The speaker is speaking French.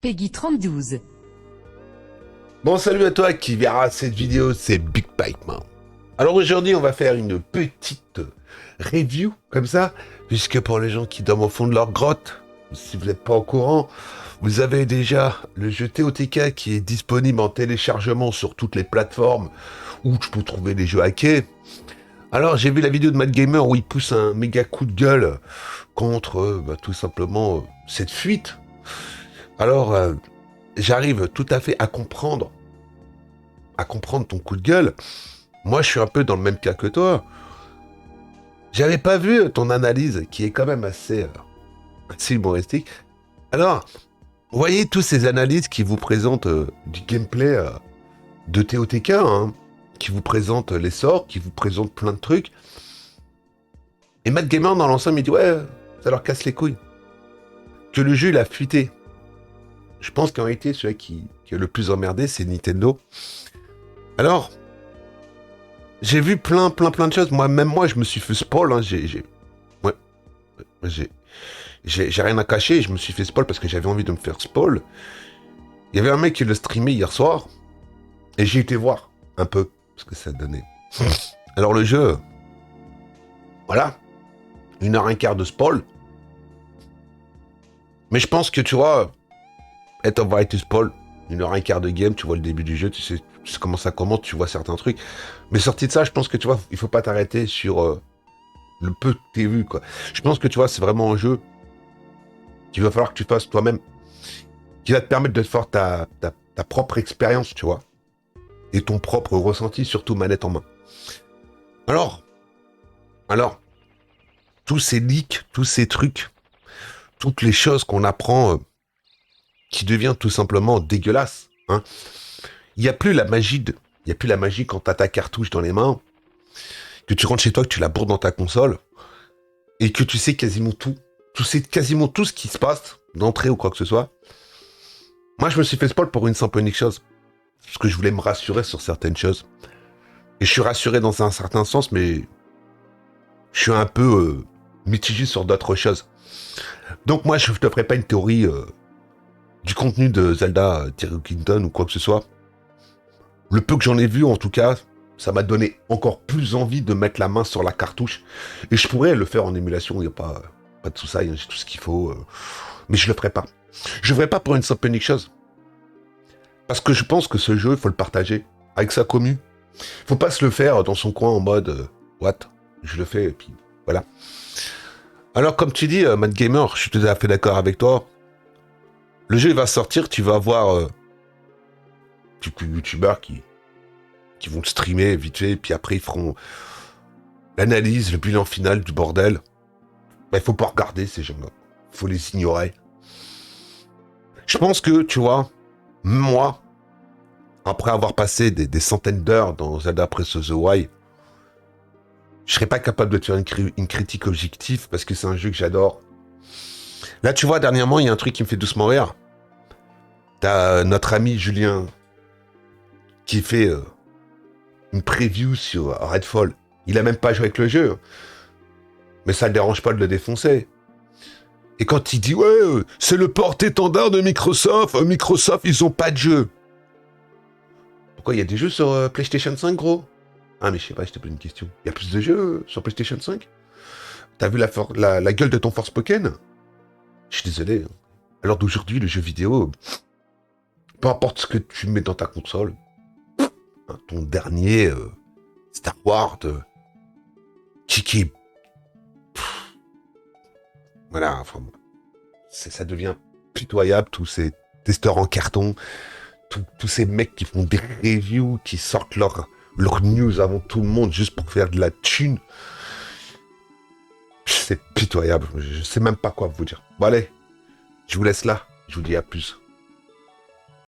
Peggy 3012. Bon, salut à toi qui verra cette vidéo, c'est Big Pipe Man. Alors aujourd'hui, on va faire une petite review, comme ça, puisque pour les gens qui dorment au fond de leur grotte, si vous n'êtes pas au courant, vous avez déjà le jeu TOTK qui est disponible en téléchargement sur toutes les plateformes où tu peux trouver des jeux hackés. Alors j'ai vu la vidéo de Mad Gamer où il pousse un méga coup de gueule contre tout simplement cette fuite. Alors j'arrive tout à fait à comprendre ton coup de gueule. Moi, je suis un peu dans le même cas que toi. J'avais pas vu ton analyse, qui est quand même assez humoristique. Alors, vous voyez tous ces analyses qui vous présentent du gameplay de TOTK, hein, qui vous présentent les sorts, qui vous présentent plein de trucs. Et Matt Gamer, dans l'ensemble, il dit « Ouais, ça leur casse les couilles. » Que le jeu, il a fuité. Je pense qu'en réalité, celui qui est le plus emmerdé, c'est Nintendo. Alors, j'ai vu plein de choses. Même moi, je me suis fait spoil. Hein. Ouais, j'ai rien à cacher. Je me suis fait spoil parce que j'avais envie de me faire spoil. Il y avait un mec qui le streamait hier soir. Et j'ai été voir un peu ce que ça donnait. Alors, le jeu, voilà. 1h15 de spoil. Mais je pense que tu vois, être en variety spoil, 1h15 de game, tu vois le début du jeu, tu sais comment ça commence, tu vois certains trucs. Mais sorti de ça, je pense que tu vois, il faut pas t'arrêter sur le peu que t'es vu, quoi. Je pense que tu vois, c'est vraiment un jeu qu'il va falloir que tu fasses toi-même, qui va te permettre de te faire ta propre expérience, tu vois, et ton propre ressenti, surtout manette en main. Alors, tous ces leaks, tous ces trucs, toutes les choses qu'on apprend qui devient tout simplement dégueulasse, hein. Il n'y a plus la magie quand t'as ta cartouche dans les mains, que tu rentres chez toi, que tu la bourres dans ta console, et que tu sais quasiment tout. Tu sais quasiment tout ce qui se passe, d'entrée ou quoi que ce soit. Moi, je me suis fait spoil pour une simple et unique chose. Parce que je voulais me rassurer sur certaines choses. Et je suis rassuré dans un certain sens, mais je suis un peu mitigé sur d'autres choses. Donc moi, je ne te ferai pas une théorie du contenu de Zelda Tears Kingdom ou quoi que ce soit. Le peu que j'en ai vu, en tout cas, ça m'a donné encore plus envie de mettre la main sur la cartouche. Et je pourrais le faire en émulation, il n'y a pas de souci, j'ai tout ce qu'il faut. Mais je le ferai pas. Je le ferai pas pour une simple et unique chose. Parce que je pense que ce jeu, il faut le partager avec sa commu. Faut pas se le faire dans son coin en mode what? Je le fais et puis voilà. Alors comme tu dis, Mad Gamer, je suis tout à fait d'accord avec toi. Le jeu il va sortir, tu vas voir quelques youtubeurs qui vont le streamer vite fait, puis après ils feront l'analyse, le bilan final du bordel. Il faut pas regarder ces gens-là. Faut les ignorer. Je pense que, tu vois, moi, après avoir passé des centaines d'heures dans Zelda Breath of the Wild, je serais pas capable de te faire une critique objective parce que c'est un jeu que j'adore. Là, tu vois, dernièrement, il y a un truc qui me fait doucement rire. T'as notre ami Julien qui fait une preview sur Redfall. Il a même pas joué avec le jeu. Mais ça ne le dérange pas de le défoncer. Et quand il dit « Ouais, c'est le porte-étendard de Microsoft. Microsoft, ils ont pas de jeu. » Pourquoi il y a des jeux sur PlayStation 5, gros? Ah, mais je sais pas, je te pose une question. Il y a plus de jeux sur PlayStation 5? T'as vu la gueule de ton Forspoken? Je suis désolé. À l'heure d'aujourd'hui, le jeu vidéo, peu importe ce que tu mets dans ta console, hein, ton dernier Star Wars, Kiki, voilà, enfin, ça devient pitoyable, tous ces testeurs en carton, tous ces mecs qui font des reviews, qui sortent leur news avant tout le monde juste pour faire de la thune. C'est pitoyable, je sais même pas quoi vous dire. Bon allez, je vous laisse là, je vous dis à plus.